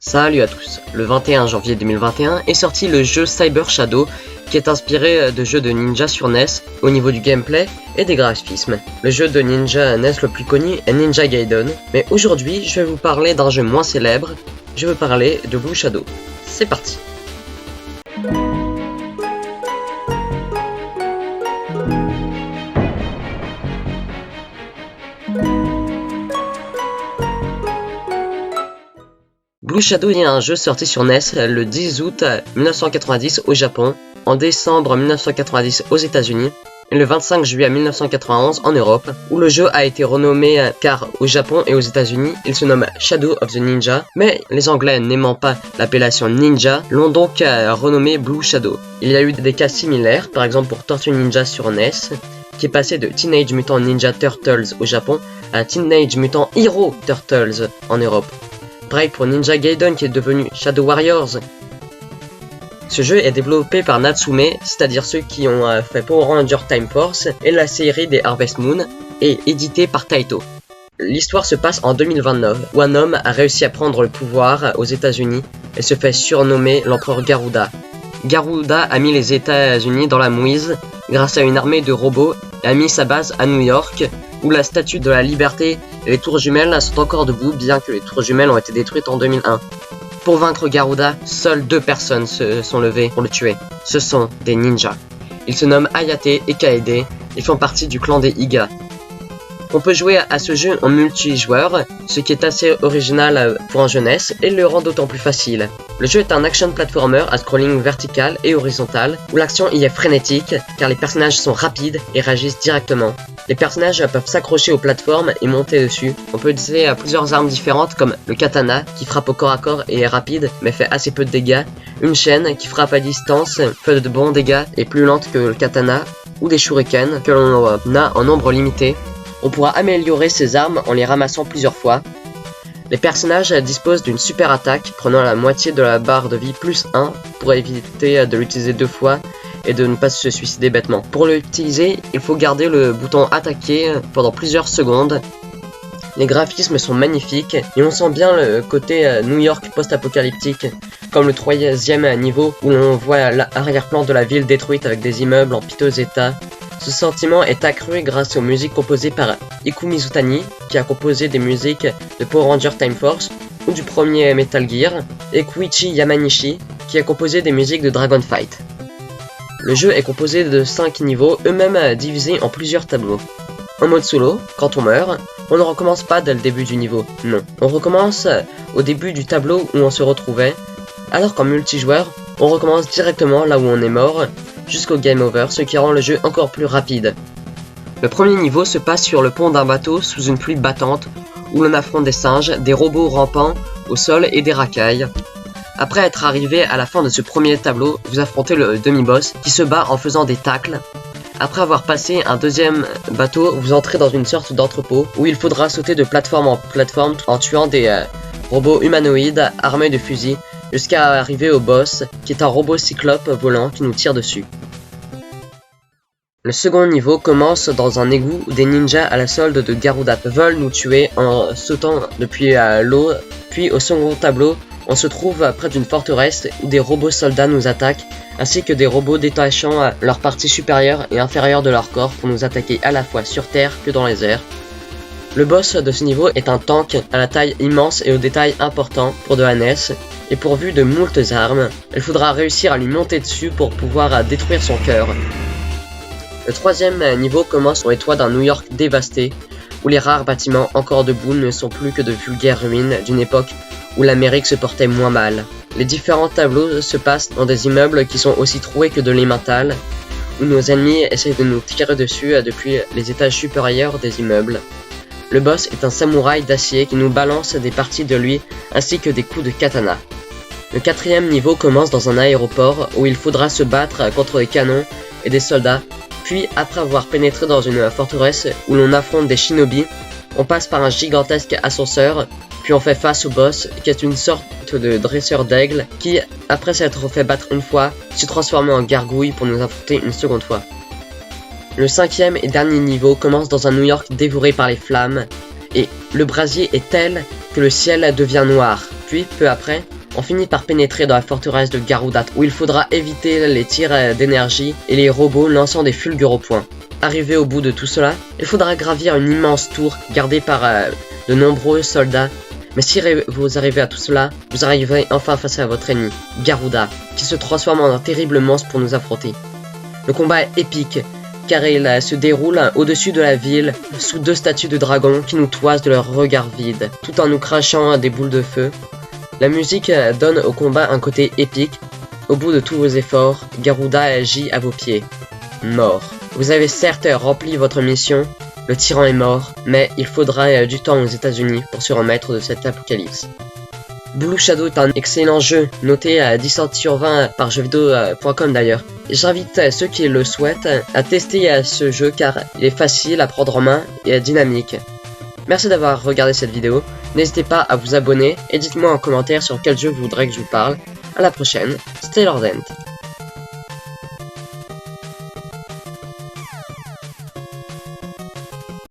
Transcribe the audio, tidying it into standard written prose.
Salut à tous, le 21 janvier 2021 est sorti le jeu Cyber Shadow qui est inspiré de jeux de ninja sur NES au niveau du gameplay et des graphismes. Le jeu de ninja NES le plus connu est Ninja Gaiden, mais aujourd'hui je vais vous parler d'un jeu moins célèbre, je veux parler de Blue Shadow. C'est parti. Blue Shadow est un jeu sorti sur NES le 10 août 1990 au Japon, en décembre 1990 aux États-Unis et le 25 juillet 1991 en Europe, où le jeu a été renommé car au Japon et aux États-Unis il se nomme Shadow of the Ninja, mais les Anglais n'aimant pas l'appellation Ninja l'ont donc renommé Blue Shadow. Il y a eu des cas similaires, par exemple pour Tortue Ninja sur NES, qui est passé de Teenage Mutant Ninja Turtles au Japon à Teenage Mutant Hero Turtles en Europe. Pareil pour Ninja Gaiden qui est devenu Shadow Warriors. Ce jeu est développé par Natsume, c'est-à-dire ceux qui ont fait Power Rangers Time Force et la série des Harvest Moon, et édité par Taito. L'histoire se passe en 2029, où un homme a réussi à prendre le pouvoir aux États-Unis et se fait surnommer l'empereur Garuda. Garuda a mis les États-Unis dans la mouise grâce à une armée de robots et a mis sa base à New York, où la statue de la liberté et les tours jumelles sont encore debout, bien que les tours jumelles ont été détruites en 2001. Pour vaincre Garuda, seules 2 personnes se sont levées pour le tuer. Ce sont des ninjas. Ils se nomment Hayate et Kaede, ils font partie du clan des Iga. On peut jouer à ce jeu en multijoueur, ce qui est assez original pour un jeunesse et le rend d'autant plus facile. Le jeu est un action platformer à scrolling vertical et horizontal, où l'action y est frénétique, car les personnages sont rapides et réagissent directement. Les personnages peuvent s'accrocher aux plateformes et monter dessus. On peut utiliser plusieurs armes différentes comme le katana, qui frappe au corps à corps et est rapide, mais fait assez peu de dégâts, une chaîne qui frappe à distance, fait de bons dégâts et plus lente que le katana, ou des shurikens que l'on a en nombre limité. On pourra améliorer ces armes en les ramassant plusieurs fois. Les personnages disposent d'une super attaque prenant la moitié de la barre de vie plus 1 pour éviter de l'utiliser 2 fois et de ne pas se suicider bêtement. Pour l'utiliser, il faut garder le bouton attaquer pendant plusieurs secondes. Les graphismes sont magnifiques et on sent bien le côté New York post-apocalyptique, comme le 3e niveau où l'on voit l'arrière-plan de la ville détruite avec des immeubles en piteux état. Ce sentiment est accru grâce aux musiques composées par Iku Mizutani, qui a composé des musiques de Power Rangers Time Force ou du premier Metal Gear, et Koichi Yamanishi, qui a composé des musiques de Dragon Fight. Le jeu est composé de 5 niveaux, eux-mêmes divisés en plusieurs tableaux. En mode solo, quand on meurt, on ne recommence pas dès le début du niveau, non. On recommence au début du tableau où on se retrouvait, alors qu'en multijoueur, on recommence directement là où on est mort, jusqu'au game over, ce qui rend le jeu encore plus rapide. Le premier niveau se passe sur le pont d'un bateau sous une pluie battante, où l'on affronte des singes, des robots rampants au sol et des racailles. Après être arrivé à la fin de ce premier tableau, vous affrontez le demi-boss qui se bat en faisant des tacles. Après avoir passé un deuxième bateau, vous entrez dans une sorte d'entrepôt où il faudra sauter de plateforme en plateforme en tuant des robots humanoïdes armés de fusils, jusqu'à arriver au boss, qui est un robot cyclope volant qui nous tire dessus. Le second niveau commence dans un égout où des ninjas à la solde de Garuda veulent nous tuer en sautant depuis l'eau, puis au second tableau, on se trouve près d'une forteresse où des robots soldats nous attaquent, ainsi que des robots détachant leur partie supérieure et inférieure de leur corps pour nous attaquer à la fois sur terre que dans les airs. Le boss de ce niveau est un tank à la taille immense et aux détails importants pour de la NES, et pourvu de moultes armes. Il faudra réussir à lui monter dessus pour pouvoir détruire son cœur. Le 3e niveau commence sur les toits d'un New York dévasté, où les rares bâtiments encore debout ne sont plus que de vulgaires ruines d'une époque où l'Amérique se portait moins mal. Les différents tableaux se passent dans des immeubles qui sont aussi troués que de l'emmental, où nos ennemis essaient de nous tirer dessus depuis les étages supérieurs des immeubles. Le boss est un samouraï d'acier qui nous balance des parties de lui ainsi que des coups de katana. Le 4e niveau commence dans un aéroport où il faudra se battre contre des canons et des soldats, puis après avoir pénétré dans une forteresse où l'on affronte des shinobi, on passe par un gigantesque ascenseur, puis on fait face au boss qui est une sorte de dresseur d'aigle qui, après s'être fait battre une fois, s'est transformé en gargouille pour nous affronter une seconde fois. Le 5e et dernier niveau commence dans un New York dévoré par les flammes, et le brasier est tel que le ciel devient noir, Puis, peu après, on finit par pénétrer dans la forteresse de Garuda, où il faudra éviter les tirs d'énergie et les robots lançant des fulgures au poing. Arrivé au bout de tout cela, il faudra gravir une immense tour gardée par de nombreux soldats. Mais si vous arrivez à tout cela, vous arriverez enfin face à votre ennemi, Garuda, qui se transforme en un terrible monstre pour nous affronter. Le combat est épique, car il se déroule au-dessus de la ville, sous 2 statues de dragons qui nous toisent de leurs regards vides, tout en nous crachant des boules de feu. La musique donne au combat un côté épique. Au bout de tous vos efforts, Garuda agit à vos pieds. Mort. Vous avez certes rempli votre mission, le tyran est mort, mais il faudra du temps aux États-Unis pour se remettre de cet apocalypse. Blue Shadow est un excellent jeu, noté à 10 sur 20 par jeuxvideo.com d'ailleurs. J'invite ceux qui le souhaitent à tester ce jeu car il est facile à prendre en main et dynamique. Merci d'avoir regardé cette vidéo, n'hésitez pas à vous abonner et dites-moi en commentaire sur quel jeu vous voudrez que je vous parle. À la prochaine, stay Lordent.